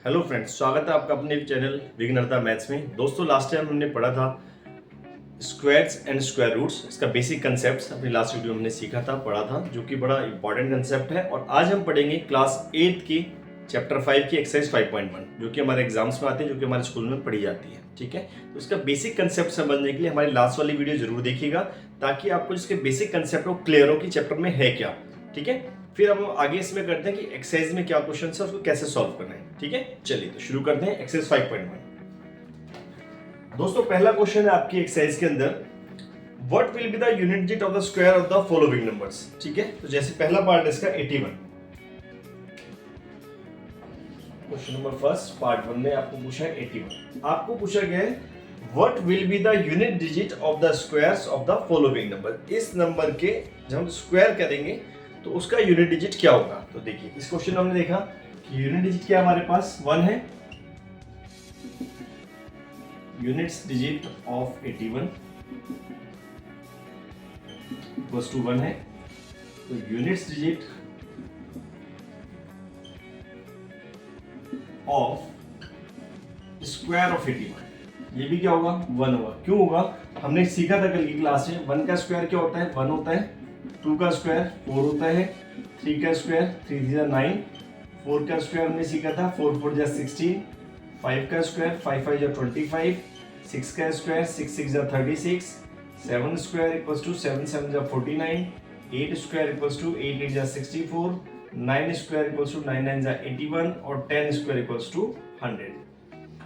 Hello friends, स्वागत है आपका अपने चैनल विघ्नहर्ता मैथ्स में। दोस्तों, लास्ट टाइम हमने पढ़ा था स्क्वायर्स एंड स्क्वायर रूट्स, इसका बेसिक कंसेप्ट अपनी लास्ट वीडियो में हमने सीखा था, पढ़ा था, जो कि बड़ा इंपॉर्टेंट कंसेप्ट है। और आज हम पढ़ेंगे क्लास 8 की चैप्टर 5 की एक्सरसाइज 5.1, जो कि हमारे एग्जाम्स में आती है, जो कि हमारे स्कूल में पढ़ी जाती है। ठीक है, तो इसका बेसिक कंसेप्ट समझने के लिए हमारी लास्ट वाली वीडियो जरूर देखिएगा, ताकि आपको इसके बेसिक कंसेप्ट को क्लियर हो कि चैप्टर में है क्या। ठीक है, फिर हम आगे इसमें करते हैं कि एक्सरसाइज में क्या क्वेश्चन है, उसको कैसे सॉल्व करना है। ठीक है, चलिए तो शुरू करते हैं एक्सरसाइज 5.1। दोस्तों, पहला क्वेश्चन है आपकी एक्सरसाइज के अंदर, what will be the unit digit of the square of the following numbers. ठीक है, तो जैसे पहला पार्ट है इसका 81। क्वेश्चन नंबर फर्स्ट पार्ट 1 में आपको पूछा है 81। आपको पूछा गया है what will be the unit digit of the squares of the following number. इस नंबर के जब हम स्क्वायर करेंगे तो उसका यूनिट डिजिट क्या होगा। तो देखिए, इस क्वेश्चन में हमने देखा कि यूनिट डिजिट क्या हमारे पास 1 है, units digit of 81 equals to 1 है। तो units digit of square of 81, ये भी क्या होगा 1 होगा। क्यों होगा, हमने सीखा था कल की क्लास में 1 का स्क्वायर क्या होता है 1 होता है, 2 का स्क्वायर 4 होता है, 3 का स्क्वायर 3 3 9, 4 का स्क्वायर हमने सीखा था 4 4 16, 5 का स्क्वायर 5 5 25, 6 का square 6 6 36, 7 square equals to 7 7 49, 8 square equals to 8 8 64, 9 square equals to 9 9 81 और 10 स्क्वायर इक्वल्स टू 100।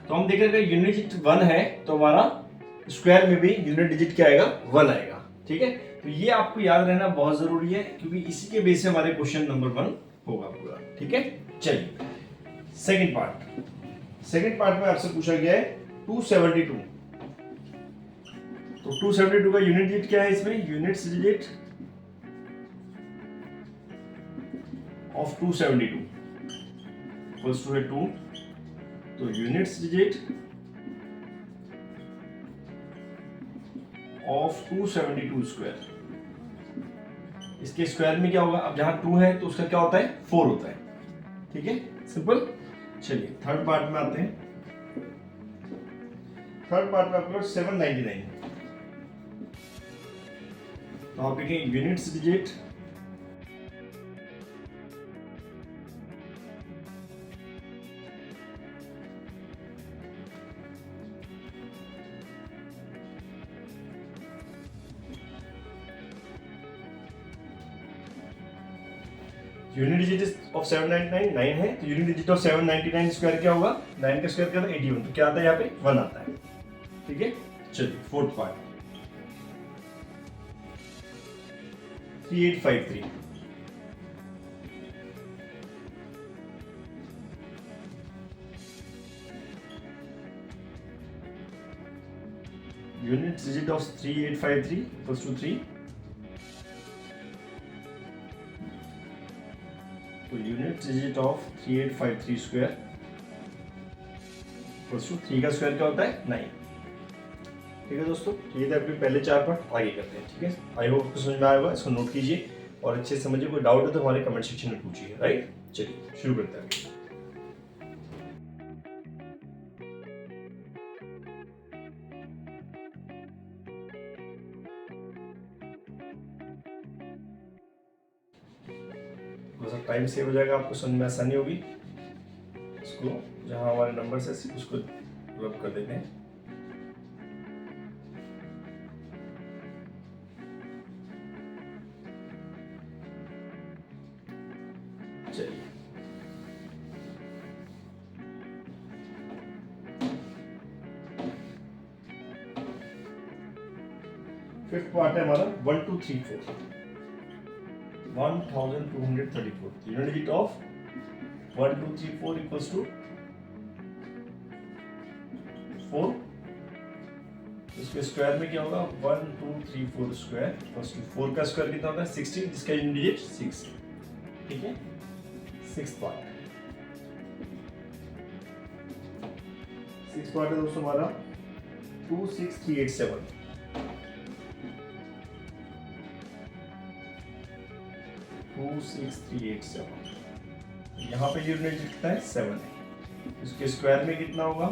तो हम देख रहे हैं यूनिट डिजिट 1 है, तो हमारा स्क्वायर में भी यूनिट डिजिट क्या आएगा 1 आएगा। ठीक है, तो ये आपको याद रहना बहुत जरूरी है, क्योंकि इसी के बेस से हमारे क्वेश्चन नंबर 1 होगा पूरा। ठीक है, चलिए सेकंड पार्ट में आपसे पूछा गया है 272। तो 272 का यूनिट डिजिट क्या है, इसमें units digit of 272 equals to है 2। तो यूनिट्स डिजिट ऑफ 272 स्क्वायर, इसके स्क्वायर में क्या होगा, अब जहां 2 है तो उसका क्या होता है 4 होता है। ठीक है, सिंपल। चलिए थर्ड पार्ट में आते हैं। थर्ड पार्ट में आपको 799। तो आप लिखें units digit unit digit of 799 9 है, तो यूनिट डिजिट ऑफ 799 स्क्वायर क्या होगा, 9 का स्क्वायर क्या होता है 81, तो क्या आता है यहाँ पे 1 आता है। ठीक है, चलिए fourth part 3853। Unit digit of 3853 equals to 3। तो unit digit of 3853 square equals to 3 का स्क्वायर क्या होता है 9। ठीक है दोस्तों, ये थे अपने पहले 4 पार्ट, आगे करते हैं। ठीक है, आई होप आपको समझ में आया होगा, इसको नोट कीजिए और अच्छे से समझिए। कोई डाउट है तो हमारे कमेंट सेक्शन में पूछिए। राइट, चलिए शुरू करते हैं। टाइम सेव हो जाएगा, आपको समझ में आसानी होगी। इसको जहां हमारे नंबर से उसको रब कर देते हैं। चलिए फिफ्थ पार्ट है हमारा 1234 1234। Unit digit of 1234 equals to 4। इसके स्क्वायर में क्या होगा 1234 स्क्वायर इक्वल्स टू 4 का स्क्वायर कितना होता है 16, जिसका यूनिट डिजिट 6। ठीक है, सिक्स्थ पार्ट है दोस्तों हमारा 26387। 26387, यहाँ पे यूनिट कितना है 7 है। इसके स्क्वायर में कितना होगा,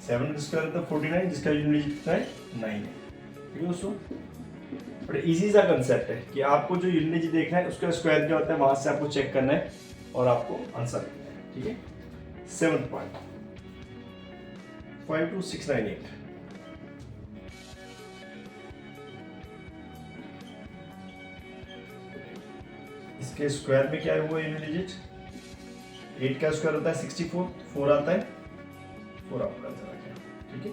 7 का स्क्वायर होता है 49, जिसका यूनिट कितना है 9 है। ठीक है दोस्तों, बड़ा इजी सा कंसेप्ट है कि आपको जो यूनिट देखना है उसका स्क्वायर क्या होता है वहां से आपको चेक करना है और आपको आंसर लिखना है। ठीक है, 7th पॉइंट 52698। इसके स्क्वायर में क्या हुआ यूनिट डिजिट, 8 का स्क्वायर होता है 64, 4 आता है, 4 आपका आंसर आ गया। ठीक है,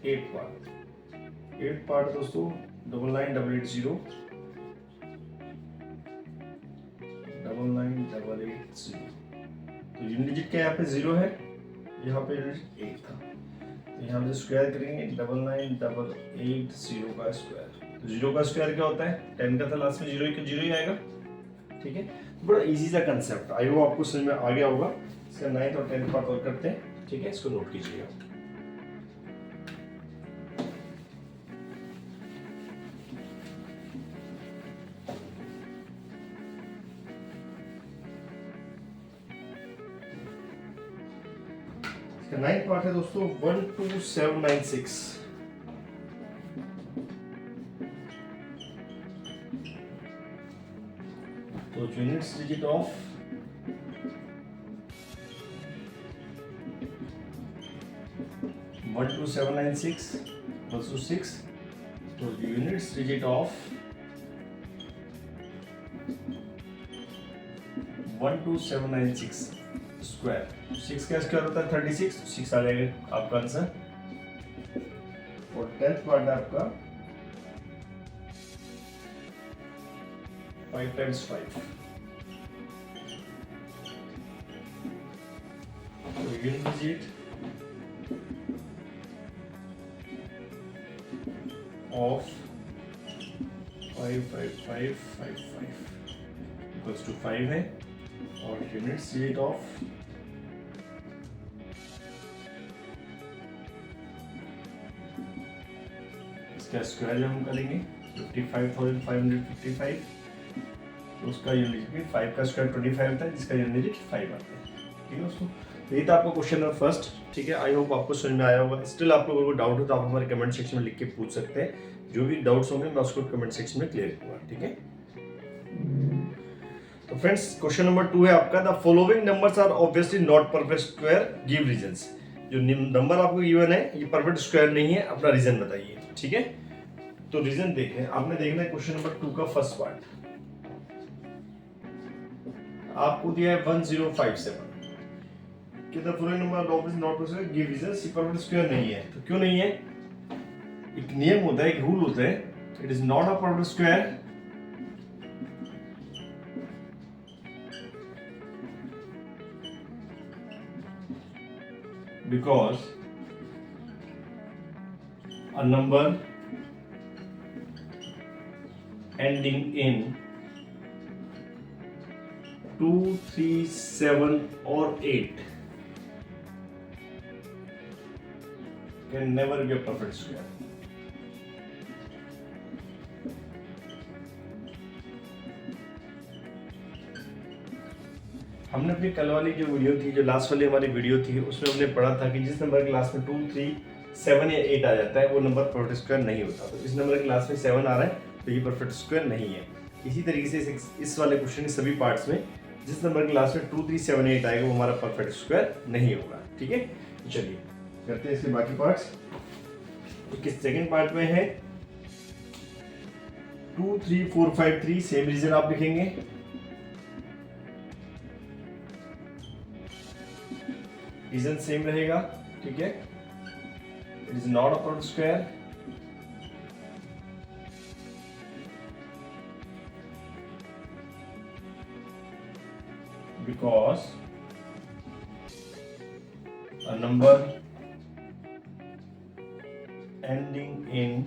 8 पार्ट दोस्तों 99880 99880। तो यूनिट डिजिट क्या यहाँ पे 0 है, यहाँ पे यूनिट 8 था, तो यहाँ पे स्क्वायर करेंगे 99880 का स्क्वायर। तो 0 का स्क्वायर क्या होता है, 10 का था लास्ट में, 0 ही आएगा। ठीक है, बड़ा इजी सा कंसेप्ट, आई होप आपको समझ में आ गया होगा। इसका 9th और 10th पार्ट और करते हैं। ठीक है, इसको नोट कीजिएगा। इसका 9th पार्ट है दोस्तों 12796। तो यूनिट्स डिजिट ऑफ 12796 6, तो यूनिट्स डिजिट ऑफ 12796 स्क्वायर, 6 का स्क्वायर होता है 36, 6 आ जाएगा आपका आंसर। और 10th पार्ट है आपका 5 times 5, तो unit digit of 55555 equals to 5 है, और यूनिट डिजिट ऑफ इसका स्क्वायर जब हम करेंगे 55,555, तो उसका यूनिट भी 5 का स्क्वायर 25 था, जिसका यूनिट 5 आता है। ठीक है दोस्तों, यही था आपका क्वेश्चन नंबर फर्स्ट। ठीक है, आई होप आपको समझ में आया होगा। स्टिल आपको अगर कोई डाउट हो तो आप हमारे कमेंट सेक्शन में लिख के पूछ सकते हैं। जो भी डाउट्स होंगे मैं उसको कमेंट सेक्शन में क्लियर करूंगा। ठीक है, तो फ्रेंड्स क्वेश्चन नंबर 2 है आपका, the following numbers are obviously not perfect square, give reasons. जो नंबर आपको गिवन है ये परफेक्ट स्क्वायर नहीं है, अपना रीजन बताइए। ठीक है, तो रीजन देखें, आपने देखना है क्वेश्चन नंबर 2 का फर्स्ट पार्ट। आपको दिया है 1057 कि the following number obviously not perfect square, give reasons. ये परफेक्ट स्क्वायर नहीं है, तो क्यों नहीं है? एक नियम होता है, एक रूल होता है, it is not a perfect square because a number ending in 2, 3, 7 or 8 can never be a perfect square. हमने अपनी कल वाली जो वीडियो थी, जो लास्ट वाली हमारी वीडियो थी, उसमें हमने पढ़ा था कि जिस नंबर क्लास में 2, 3, 7 या 8 आ जाता है वो नंबर परफेक्ट स्क्वायर नहीं होता। तो इस नंबर क्लास में 7 आ रहा है तो ये परफेक्ट स्क्वायर नहीं है। इसी तरीके से इस वाले क्वेश्चन के सभी पार्ट्स में जिस नंबर क्लास में 2, 3, 7, 8 आएगा वो हमारा परफेक्ट स्क्वायर नहीं होगा। ठीक है, चलिए करते हैं इसके बाकी पार्ट्स। किस सेकंड पार्ट में है 2, 3, 4, 5, 3, सेम रीजन आप लिखेंगे। रीजन सेम रहेगा। ठीक है, it is not a perfect square because a number ending in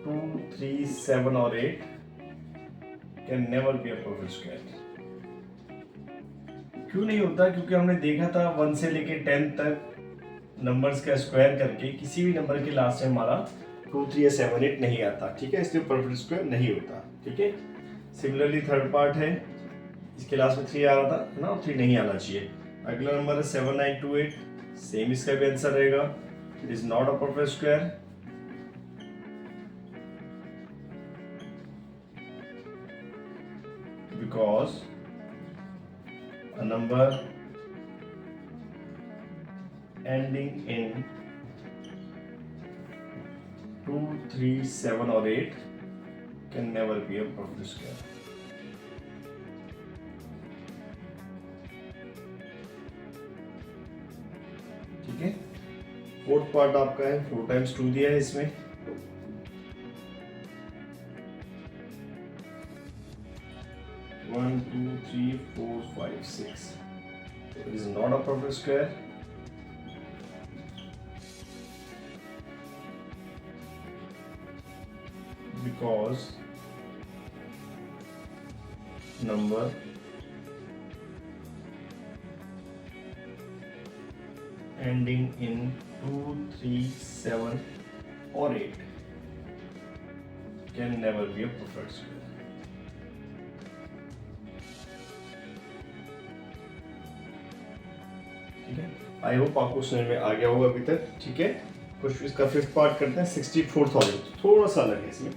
2, 3, 7 or 8 can never be a perfect square. क्यों नहीं होता? क्योंकि हमने देखा था 1 से लेके 10 तक नंबर्स का स्क्वायर करके किसी भी नंबर के लास्ट में हमारा 2, 3 या 7, 8 नहीं आता। ठीक है, इसलिए परफेक्ट स्क्वायर नहीं होता। ठीक है, सिमिलरली थर्ड पार्ट है, इसके लास्ट में 3 आ रहा था है ना, 3 नहीं आना चाहिए। अगला नंबर है 7928, सेम इसका भी आंसर रहेगा, it is not a perfect square. Because a number ending in 2, 3, 7 or 8 can never be a perfect square. ठीक है, फोर्थ पार्ट आपका है, 4 times 2 दिया है इसमें, One, 2, 3, 4, 5, 6. So it is not a perfect square. Because number ending in 2, 3, 7 or 8 can never be a perfect square. ठीक है, I hope आपको समझ में आ गया होगा अभी तक। ठीक है, कुछ इसका फिफ्थ पार्ट करते हैं, 64,000, थोड़ा सा अलग है इसमें।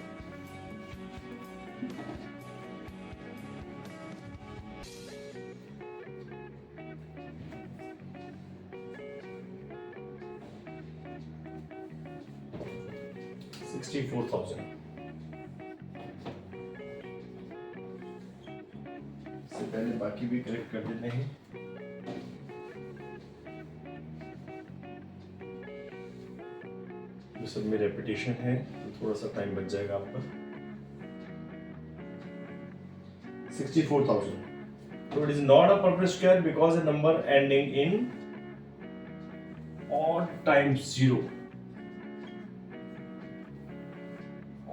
से पहले बाकी भी कलेक्ट कर देते हैं। ये सब में रेपिटेशन है तो थोड़ा सा टाइम बच जाएगा आपका। 64,000, so it is not a perfect square because a number ending in odd times 0,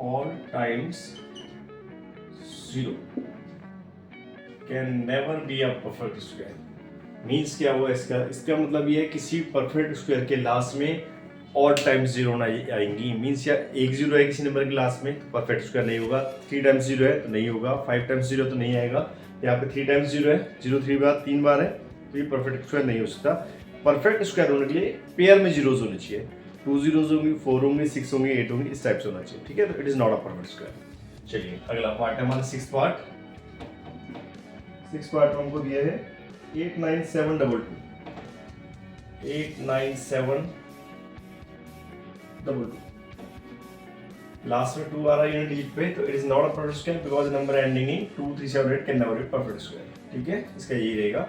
odd times 0 can never be a perfect square। Means क्या हुआ इसका? इसका मतलब ये है किसी परफेक्ट स्क्वायर के लास्ट में ऑड टाइम्स 0 ना आएंगी। मीन्स या 1 0 है किसी नंबर के लास्ट में तो परफेक्ट स्क्वायर नहीं होगा, 3 टाइम्स 0 है तो नहीं होगा, 5 टाइम्स 0 तो नहीं आएगा। यहाँ पे 3 टाइम्स 0 है, 0 3 बार 3 बार है तो ये परफेक्ट स्क्वायर नहीं हो सकता। परफेक्ट स्क्वायर होने के लिए पेयर में जीरोज होने चाहिए, 2 zeros होंगे, 4 होंगे, 6 होंगे, 8 होंगे, इस टाइप से होना चाहिए। ठीक है, तो it is not a perfect square. चलिए अगला पार्ट है हमारा सिक्स पार्ट। सिक्स पार्ट में हमको दिया है 89722, 89722, लास्ट में 2 आ रहा है यूनिट डिजिट पे, तो it is not a perfect square because number ending in 2 3 7 8 can never be perfect square. ठीक है, इसका यही रहेगा।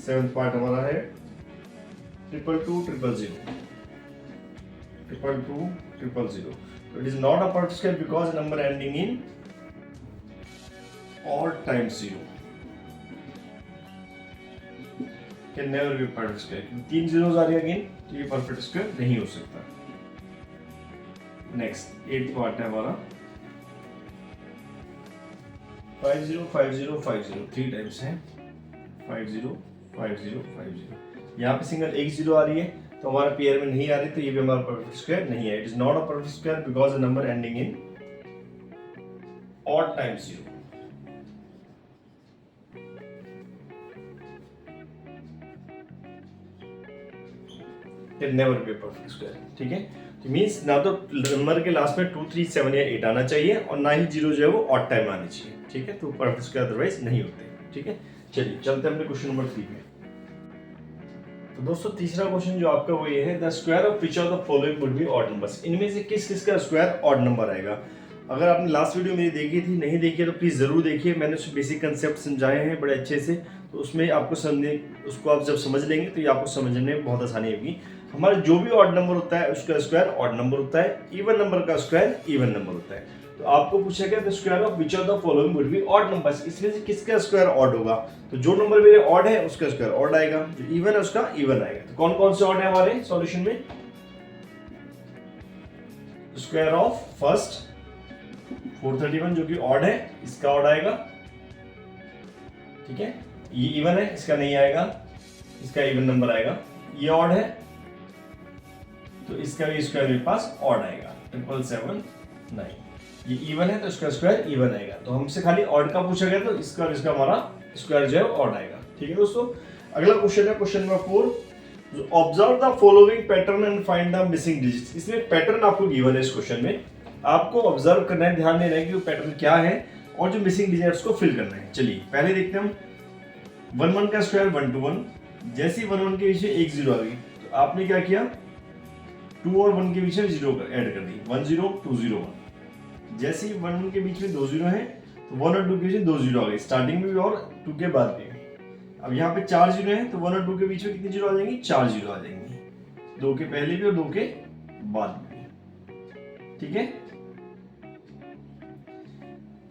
सेवंथ पार्ट हमारा है 222 000, 222 000, so it is not a perfect square because number ending in odd times 0 can never be perfect square। 3 zeros आ रही है again तो ये परफेक्ट स्क्वायर नहीं हो सकता। नेक्स्ट 8th पार्ट है हमारा 505050, 3 टाइम्स है 505050। यहाँ पे सिंगल 1 0 आ रही है तो हमारा पेयर में नहीं आ रही, तो ये भी हमारा परफेक्ट स्क्वायर नहीं है। It is not a perfect square because the number ending in odd times 0 can never be a perfect square. ठीक है, तो मींस ना तो नंबर के लास्ट में 2 3 7 या 8 आना चाहिए और ना ही 0 जो है वो ऑड टाइम आनी चाहिए। ठीक है, तो परफेक्ट स्क्वायर अदरवाइज नहीं होते। ठीक है, चलिए चलते हैं अपने क्वेश्चन नंबर 3 पे। तो दोस्तों तीसरा क्वेश्चन जो आपका वो ये है, the square of which of the following would be odd numbers. इनमें से किस किस का स्क्वायर ऑड नंबर आएगा? अगर आपने लास्ट वीडियो मेरी देखी थी, नहीं देखी है तो प्लीज जरूर देखिए, मैंने उसमें बेसिक कंसेप्ट समझाए हैं बड़े अच्छे से, तो उसमें आपको समझने, उसको आप जब समझ लेंगे तो ये आपको समझने में बहुत आसानी होगी। हमारा जो भी ऑड नंबर होता है उसका स्क्वायर ऑड नंबर होता है, इवन नंबर का स्क्वायर इवन नंबर होता है। तो आपको पूछा गया the square of which of the following would be odd numbers, इसमें से किसका स्क्वायर ऑड होगा? तो जो नंबर मेरे ऑड है उसका स्क्वायर ऑड आएगा, जो इवन है उसका इवन आएगा। तो कौन कौन से ऑड है हमारे सॉल्यूशन में? स्क्वायर ऑफ फर्स्ट 431 जो कि ऑड है, इसका ऑड आएगा। ठीक है, ये इवन है, इसका नहीं आएगा, इसका इवन नंबर आएगा। ये ऑड है तो इसका भी स्क्वायर मेरे पास ऑड आएगा, 7779। ये इवन है तो इसका स्क्वायर इवन आएगा। तो हमसे खाली ऑड का पूछा गया तो इसका और इसका हमारा स्क्वायर जो है ऑड आएगा। ठीक है दोस्तों, अगला क्वेश्चन है question number 4, observe the following pattern and find the missing digits. इसमें पैटर्न आपको गिवन है इस क्वेश्चन में, आपको ऑब्जर्व करना है, ध्यान देना है कि वो पैटर्न क्या है और जो मिसिंग डिजिट्स को फिल करना है। चलिए पहले देखते हैं हम 1 1 का स्क्वायर 1 2 1, जैसे ही 1 1 के पीछे एक जीरो आ गई तो आपने क्या किया, 2 और 1 के बीच में जीरो ऐड कर दी, 1 0 2 0 1। जैसे ही 1 1 के बीच में 2 जीरो है तो 1 और 2 के बीच में 2 जीरो आ गई, स्टार्टिंग में भी और 2 के बाद भी। अब यहाँ पे 4 जीरो है तो 1 और 2 के बीच में कितनी जीरो आ जाएंगी, 4 जीरो आ जाएंगी, 2 के पहले भी और 2 के बाद भी। ठीक है,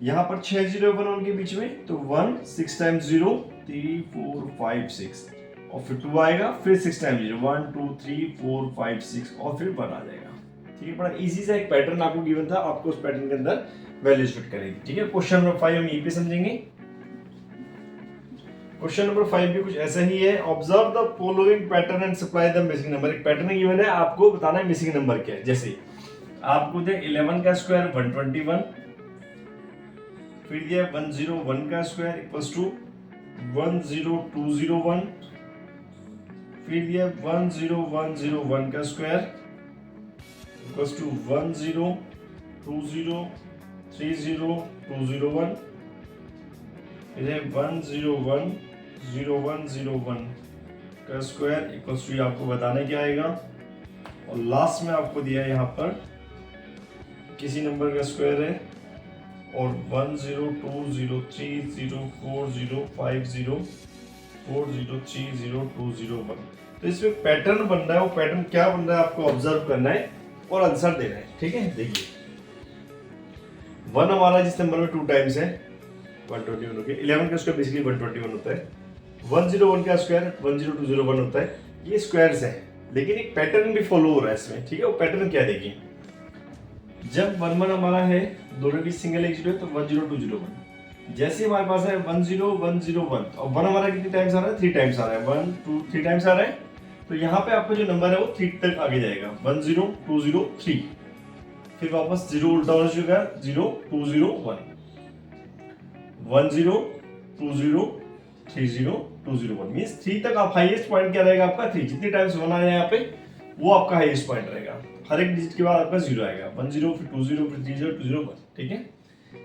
यहाँ पर 6 जीरो 1 1 के बीच में तो 1 6 टाइम्स 0 3 4 5 6 और फिर 2 आएगा, फिर 6 टाइम्स 0 1 2 3 4 5 6 और फिर 1 आ जाएगा। ठीक है, बड़ा इजी सा एक पैटर्न आपको गिवन था, आपको उस पैटर्न के अंदर वैल्यूज फिट करेगी। ठीक है, क्वेश्चन नंबर 5 हम यहीं पे समझेंगे। क्वेश्चन नंबर 5 भी कुछ ऐसा ही है, observe the following pattern and supply the missing number. एक पैटर्न गिवन है, आपको बताना है मिसिंग नंबर क्या है। जैसे आपको दे 11 का स्क्वायर 121, फिर दिया 101 का स्क्वायर इक्वल्स टू 10201, फिर दिया 10101 का स्क्वायर इक्वल्स टू 102030201, फिर है 1010101 का स्क्वायर इक्वल्स टू, आपको बताना क्या आएगा, और लास्ट में आपको दिया है यहाँ पर किसी नंबर का स्क्वायर है और 10203040504030201। तो इसमें पैटर्न बन रहा है, वो पैटर्न क्या बन रहा है आपको ऑब्जर्व करना है और आंसर देना है। ठीक है, देखिए 1 हमारा जिस नंबर में 2 टाइम्स है 121 होके, 11 का स्क्वायर बेसिकली 121 होता है, 101 का स्क्वायर 10201 होता है। ये स्क्वायर्स है, लेकिन एक पैटर्न भी फॉलो हो रहा है इसमें। ठीक है, वो पैटर्न क्या देखिए, जब 1 1 हमारा है, दोनों की सिंगल एक जीरो है तो 10201। जैसे हमारे पास है 10101 और 1 हमारा कितने टाइम्स आ रहा है, 3 टाइम्स आ रहा है, 1 2 3 टाइम्स आ रहा है, तो यहाँ पे आपका जो नंबर है वो 3 तक आगे जाएगा, 10203, फिर वापस 0 उल्टा हो चुका है 0201, 102030201 मींस 3 तक आप हाईएस्ट पॉइंट क्या रहेगा आपका 3, जितने टाइम्स 1 आया यहाँ पे वो आपका हाईएस्ट पॉइंट रहेगा। हर एक डिजिट के बाद आपका 0 आएगा, 10 फिर 20 फिर 30 201। ठीक है,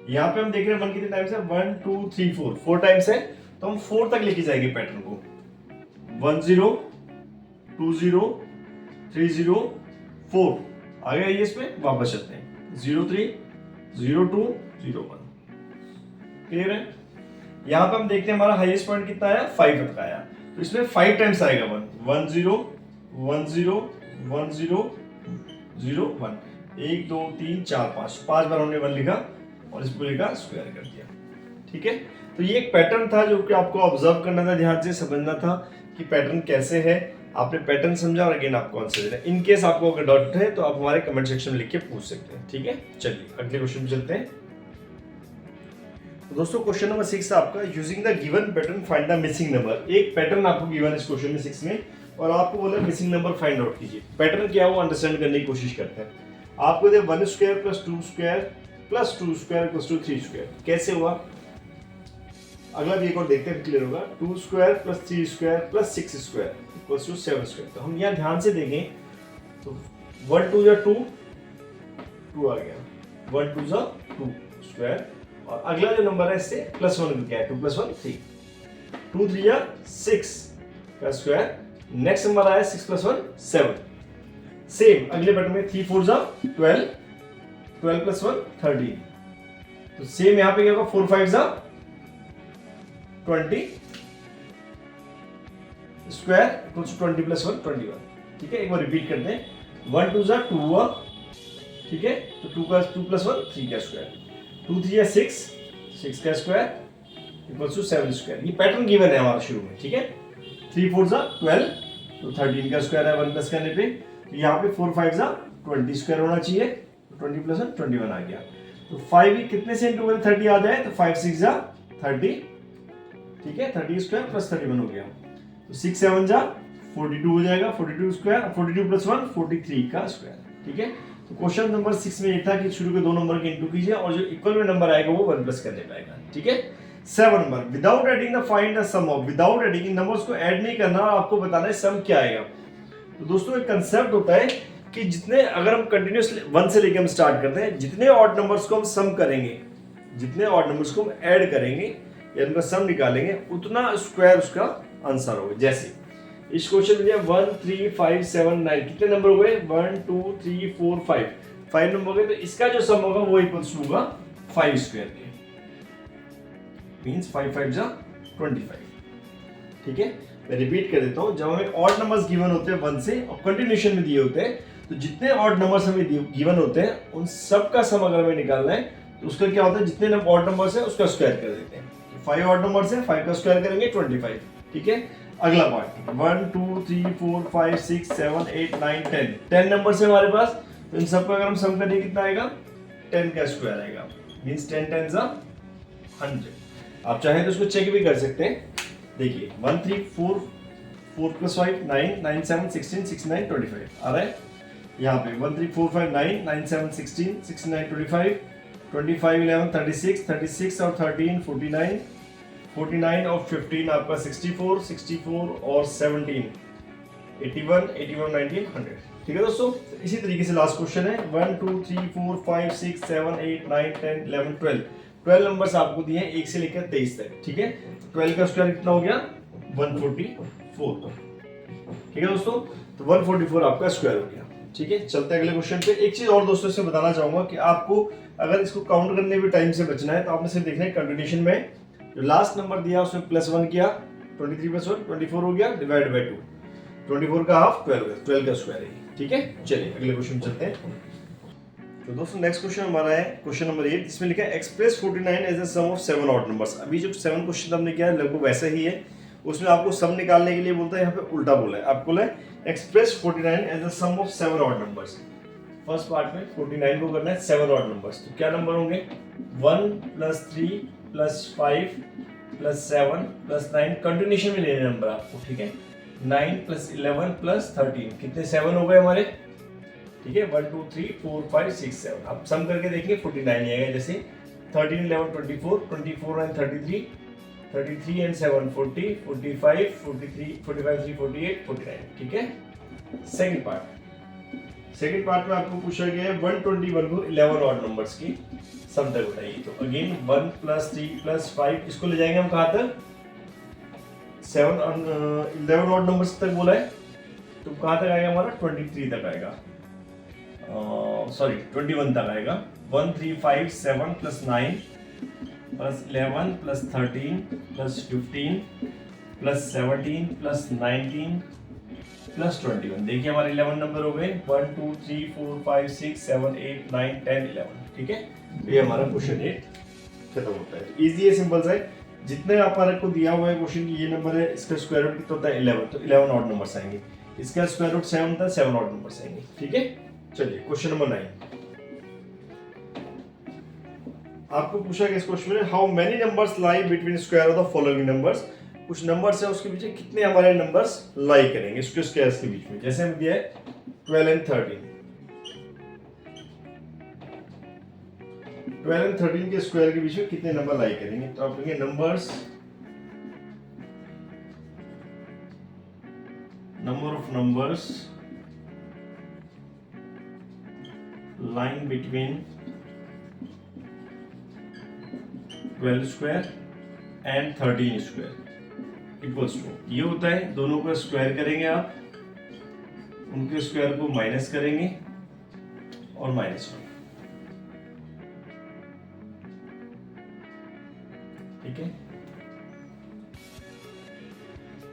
यहाँ पे हम देख रहे हैं 1 कितने टाइम्स है, 1 2 3 4 टाइम्स है, तो हम 4 तक लेके जाएंगे पैटर्न को, 10 20 30 4 आगे आइए, इसमें वापस चलते हैं 03 02 01। क्लियर है, यहाँ पे हम देखते हैं हमारा हाईएस्ट पॉइंट कितना आया, 5 तक आया, तो इसमें 5 टाइम्स आएगा 1 10 10 10 01, 1 2 3 4 5 बार हमने 1 लिखा और इस पूरे का स्क्वायर कर दिया। ठीक है, तो ये एक पैटर्न था जो कि आपको ऑब्जर्व करना था, ध्यान से समझना था कि पैटर्न कैसे है। आपने पैटर्न समझा और अगेन आपको आंसर देना है। इन केस आपको अगर डाउट है तो आप हमारे कमेंट सेक्शन में लिख के पूछ सकते हैं। ठीक है, चलिए अगले क्वेश्चन पे चलते हैं। तो दोस्तों क्वेश्चन नंबर 6 आपका, using the given pattern find the missing number. एक पैटर्न आपको गिवन इस क्वेश्चन में 6 में और आपको बोला मिसिंग नंबर फाइंड आउट कीजिए। पैटर्न क्या है वो अंडरस्टैंड करने की कोशिश करते हैं। आपको दे 1 square plus 2 square plus 2 square plus 2 3 square, कैसे हुआ अगला भी एक और देखते हैं, क्लियर होगा। 2 square plus 3 square plus 6 square equals to 7 square. तो हम यहाँ ध्यान से देखें तो 1 2 या 2 आ गया, 1 2 जा 2 स्क्वायर, और अगला जो नंबर है इससे प्लस 1 क्या है, 2 प्लस 1 3, 2 3 या 6 का स्क्वायर, नेक्स्ट नंबर आया 6 प्लस 1 7। सेम अगले पैटर्न में 3 4 जा 12, 12 प्लस 1 13, तो सेम यहाँ पे क्या होगा 4 5 जा 20 स्क्वायर इक्वल्स टू 20 प्लस 1 21। ठीक है, एक बार रिपीट करते हैं, 1 2 जा 2 हुआ, ठीक है, तो 2 प्लस 1 3 का स्क्वायर, 2 3 या 6 का स्क्वायर इक्वल्स टू 7 स्क्वायर। ये पैटर्न गिवन है हमारा शुरू में। ठीक है, 3 4 जा 12, तो 13 का स्क्वायर है 1 प्लस करने पे, तो यहाँ पे 4 5 जा 20 स्क्वायर होना चाहिए, 20 प्लस 1 21 आ गया। तो 5 कितने से इंटू 30 आ जाए, तो 5 6 जा 30, ठीक है, 30 स्क्वायर प्लस 31 हो गया, तो 6 7 जा 42 हो जाएगा, 42 स्क्वायर, 42 प्लस 1 43 का स्क्वायर। ठीक है, तो क्वेश्चन नंबर 6 में ये था कि शुरू के दो नंबर के इंटू कीजिए और जो इक्वल में नंबर आएगा वो 1 प्लस करने पाएगा। ठीक है। 7 number, without adding the find the sum of, without adding numbers को ऐड नहीं करना, आपको बताना है सम क्या आएगा। तो दोस्तों एक कंसेप्ट होता है कि जितने, अगर हम कंटिन्यूअसली 1 से लेकर हम स्टार्ट करते हैं, जितने ऑड नंबर्स को हम सम करेंगे, जितने ऑड नंबर्स को हम ऐड करेंगे या उनका सम निकालेंगे, उतना स्क्वायर उसका आंसर होगा। जैसे इस क्वेश्चन में 1 3 5 7 9 कितने नंबर हो गए, 1 2 3 4 5 नंबर हो गए। तो इसका जो सम होगा वो इक्वल्स टू होगा 5 स्क्वायर के, मींस 5 5 जा 25। ठीक है, मैं रिपीट कर देता हूं, जब हमें ऑड नंबर्स गिवन होते हैं 1 से और कंटिन्यूएशन में दिए होते हैं, तो जितने ऑड नंबर्स हमें गिवन होते हैं उन सब का सम अगर हमें निकालना है तो उसका क्या होता है, जितने ऑड नंबर्स है उसका स्क्वायर कर देते हैं। तो 5 ऑड नंबर्स है, 5 का स्क्वायर करेंगे 25। ठीक है, अगला पार्ट 1 2 3 4 5 6 7 8 9 10 नंबर्स है हमारे पास, तो इन सब का अगर हम सम करेंगे कितना आएगा, 10 का स्क्वायर आएगा, मींस 10 10 जा 100। आप चाहें तो इसको चेक भी कर सकते हैं। देखिए 1 3 4 4 प्लस 5 9 9 7 16 6 9 25 आ रहा है यहाँ पे 1 3 4 5 9 9 7 16 6 9 25 25 11 36 36 और 13 49 49 और 15 आपका 64 64 और 17 81 81 19 100। ठीक है दोस्तों, इसी तरीके से लास्ट क्वेश्चन है 1 2 3 4 5 6 7 8 9 10 11 12 नंबर्स आपको दिए हैं 1 से लेकर 23 तक। ठीक है, 12 का स्क्वायर कितना हो गया, 144। ठीक है दोस्तों, तो 144 आपका स्क्वायर हो गया। ठीक है, चलते हैं अगले क्वेश्चन पे। एक चीज और दोस्तों से बताना चाहूंगा कि आपको अगर इसको काउंट करने में टाइम से बचना है तो आपने सिर्फ देखना है कंटिन्यूएशन में जो लास्ट नंबर दिया उसमें +1 किया, 23 + 1 24 हो गया, डिवाइड बाय 2, 24 का हाफ 12 का स्क्वायर है। ठीक है, चलिए अगले क्वेश्चन चलते हैं। तो दोस्तों नेक्स्ट क्वेश्चन हमारा है क्वेश्चन नंबर 8, इसमें लिखा है express 49 as a sum of 7 odd numbers. अभी जो 7 क्वेश्चन हमने किया है लगभग वैसा ही है, उसमें आपको सम निकालने के लिए बोलता है, यहाँ पे उल्टा बोला है, आपको बोला है express 49 as a sum of 7 odd numbers. First part में 49 को करना है 7 ऑड नंबर्स, तो क्या नंबर होंगे, 1 + 3 + 5 + 7 + 9, कंटिन्यूएशन में लेने नंबर आपको। ठीक है, 9 + 11 + 13 कितने 7 हो गए हमारे। ठीक है, 1 2 3 4 5 6 7, अब सम करके देखिए 49 ही आएगा। जैसे 13 11 24 24 and 33 33 and 7 40 45 43 45 3 48 49। ठीक है, सेकंड पार्ट में आपको पूछा गया है 121 को 11 ऑड नंबर्स की सम तक बताइए। तो अगेन 1 + 3 + 5, इसको ले जाएंगे हम कहां तक, 7 11 ऑड नंबर्स तक बोला है, तो कहां तक आएगा हमारा, 23 तक आएगा, सॉरी 21 तक आएगा। 1 3 5 7 + 9 + 11 + 13 + 15 + 17 + 19 + 21। देखिए हमारे 11 नंबर हो गए, 1 2 3 4 5 6 7 8 9 10 11। ठीक है, ये हमारा क्वेश्चन 8 खत्म होता है। इजी है, सिंपल सा है। जितने हमारे को दिया हुआ है क्वेश्चन ये नंबर है, इसका स्क्वायर रूट कितना होता है 11, तो 11 ऑड नंबर्स आएंगे। इसका स्क्वायर रूट 7 था, 7 ऑड नंबर्स आएंगे। ठीक है, चलिए क्वेश्चन नंबर 9 आपको पूछा गया इस क्वेश्चन में, how many numbers lie between square of the following numbers. कुछ नंबर्स है उसके पीछे कितने हमारे नंबर्स लाई करेंगे इसके स्क्वायर्स के बीच में। जैसे हमें दिया है 12 and 13, 12 and 13 के स्क्वायर के बीच में कितने नंबर लाई करेंगे, तो आप लिखेंगे numbers, number of numbers lying between 12 square and 13 square equals to, ये होता है दोनों का स्क्वायर करेंगे आप, उनके स्क्वायर को माइनस करेंगे और -1। ठीक है,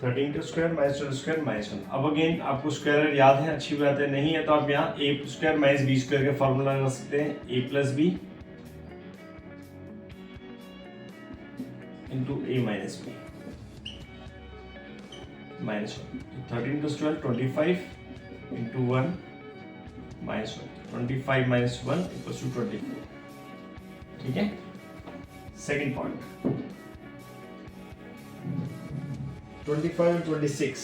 13 का स्क्वायर -12 स्क्वायर -1। अब अगेन आपको स्क्वायर याद है, अच्छी बात है, नहीं है तो आप यहाँ a स्क्वायर - b स्क्वायर का फॉर्मूला लगा सकते हैं, a + b into a - b -1। 13 + 12 25 into 1 -1, 25 - 1 = 24। ठीक है, second part 25 and 26,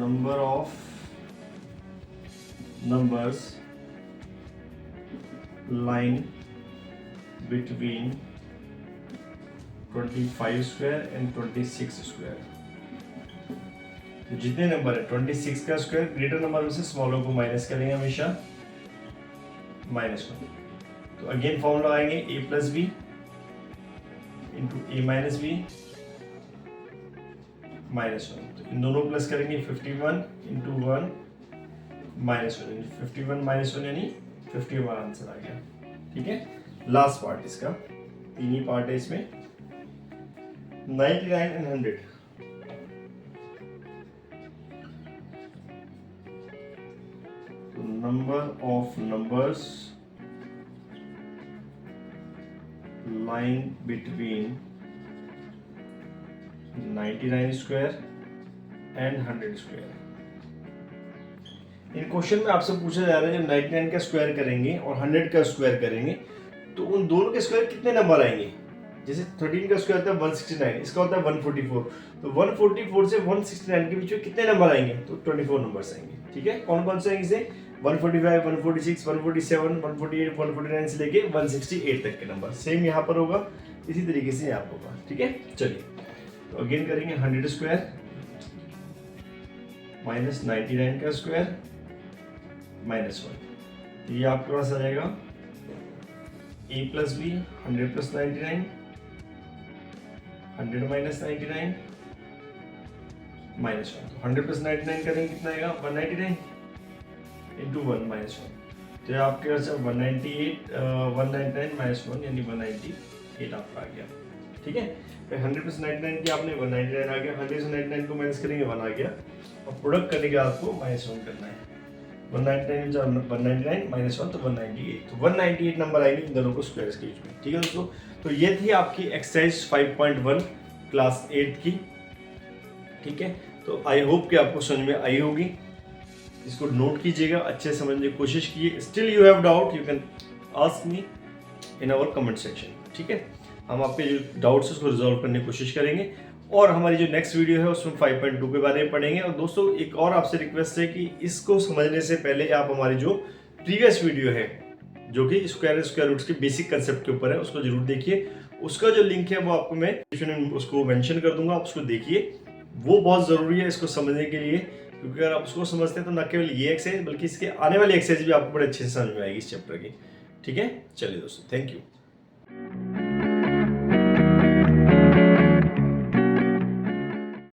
number of numbers lying between 25 square and 26 square। तो जितने नंबर है 26 का स्क्वायर ग्रेटर नंबर में से स्मॉलर को माइनस करेंगे हमेशा -1। तो अगेन फॉर्मूला आएंगे a plus B into A minus B -1। तो इन दोनों प्लस करेंगे 51 इंटू 1 -1, 51 -1 यानी 51 आंसर आ गया। ठीक है, लास्ट पार्ट इसका, तीन ही पार्ट है इसमें, 99 and 100। तो number of numbers lying between 99 square and 100 square। In question में आपसे पूछा जा रहा है जब 99 का स्क्वायर करेंगे और 100 का स्क्वायर करेंगे तो उन दोनों के स्क्वायर कितने नंबर आएंगे। जैसे 13 का स्क्वायर होता है 169, इसका होता है 144, तो 144 से 169 के बीच में कितने नंबर आएंगे, तो 24 नंबर्स आएंगे। ठीक है, कौन कौन से आएंगे इसे, 145, 146, 147, 148, 149 से लेके 168 तक के नंबर। सेम यहाँ पर होगा, इसी तरीके से यहाँ पर होगा। ठीक है, चलिए तो अगेन करेंगे 100 स्क्वायर माइनस 99 का स्क्वायर -1। तो ये आपके पास आ जाएगा a plus B 100 plus 99, 100 minus 99 -1। तो 100 प्लस 99 करेंगे कितना आएगा, 199 इंटू 1 -1। तो आपके पास 199 -1 यानी 198 आपका आ गया। ठीक है, फिर 100 प्लस 99 की आपने 199 आ गया, 100 से 99 को माइनस करेंगे 1 आ गया, और प्रोडक्ट करने के आपको -1 करना है। 199 -1 तो 198, तो 198 नंबर आएंगे इन दोनों को स्क्वायर्स के बीच में। ठीक है दोस्तों, तो ये थी आपकी एक्सरसाइज 5.1 क्लास 8 की। ठीक है, तो आई होप कि आपको समझ में आई होगी। इसको नोट कीजिएगा, अच्छे समझने की कोशिश कीजिए। Still you have doubt you can ask me in our comment section. ठीक है, हम आपके जो डाउट्स है उसको रिजॉल्व करने की कोशिश करेंगे, और हमारी जो नेक्स्ट वीडियो है उसमें 5.2 के बारे में पढ़ेंगे। और दोस्तों एक और आपसे रिक्वेस्ट है कि इसको समझने से पहले आप हमारी जो प्रीवियस वीडियो है जो कि स्क्वायर रूट्स के बेसिक कंसेप्ट के ऊपर है उसको जरूर देखिए। उसका जो लिंक है वो आपको मैं उसको मेंशन कर दूंगा, आप उसको देखिए, वो बहुत ज़रूरी है इसको समझने के लिए, क्योंकि अगर आप उसको समझते हैं तो न केवल ये एक्सरसाइज बल्कि इसके आने वाली एक्सरसाइज भी आपको बड़े अच्छे से समझ में आएगी इस चैप्टर की। ठीक है, चलिए दोस्तों, थैंक यू।